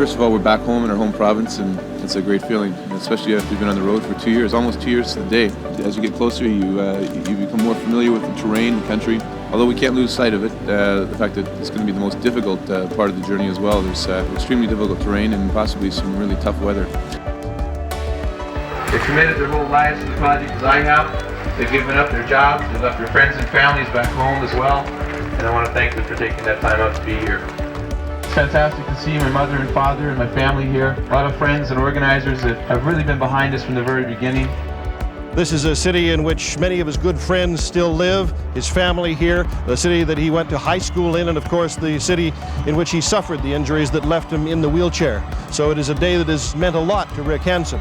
First of all, we're back home in our home province, and it's a great feeling, especially after you've been on the road for 2 years, almost 2 years to the day. As you get closer, you become more familiar with the terrain, the country. Although we can't lose sight of it, the fact that it's going to be the most difficult part of the journey as well. There's extremely difficult terrain and possibly some really tough weather. They've committed their whole lives to the project as I have. They've given up their jobs, they've left their friends and families back home as well. And I want to thank them for taking that time out to be here. It's fantastic to see my mother and father and my family here. A lot of friends and organizers that have really been behind us from the very beginning. This is a city in which many of his good friends still live, his family here, the city that he went to high school in, and of course the city in which he suffered the injuries that left him in the wheelchair. So it is a day that has meant a lot to Rick Hansen.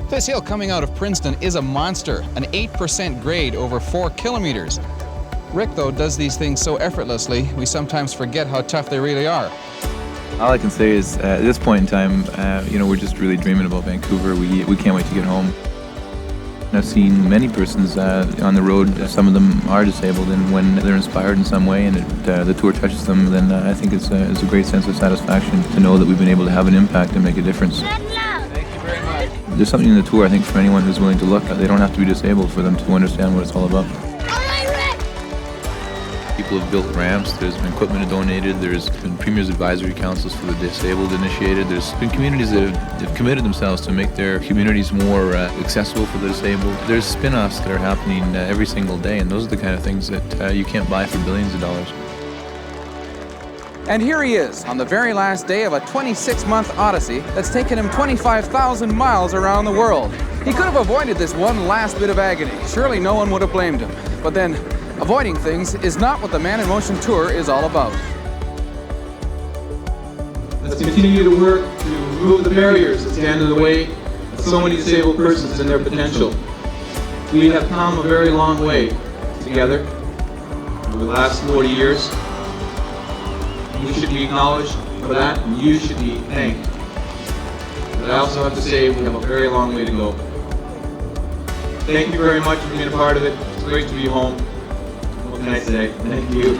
This hill coming out of Princeton is a monster, an 8% grade over 4 kilometers. Rick, though, does these things so effortlessly, we sometimes forget how tough they really are. All I can say is, at this point in time, we're just really dreaming about Vancouver. We can't wait to get home. I've seen many persons on the road. Some of them are disabled, and when they're inspired in some way and the tour touches them, then I think it's a great sense of satisfaction to know that we've been able to have an impact and make a difference. Thank you very much. There's something in the tour, I think, for anyone who's willing to look. They don't have to be disabled for them to understand what it's all about. People have built ramps, there's been equipment donated, there's been Premier's Advisory Councils for the Disabled initiated, there's been communities that have committed themselves to make their communities more accessible for the disabled. There's spin-offs that are happening every single day, and those are the kind of things that you can't buy for billions of dollars. And here he is, on the very last day of a 26-month odyssey that's taken him 25,000 miles around the world. He could have avoided this one last bit of agony. Surely no one would have blamed him. But then, avoiding things is not what the Man in Motion Tour is all about. Let's continue to work to remove the barriers that stand in the way of so many disabled persons and their potential. We have come a very long way together over the last 40 years. We should be acknowledged for that, and you should be thanked. But I also have to say we have a very long way to go. Thank you very much for being a part of it. It's great to be home. What can I say? Thank you.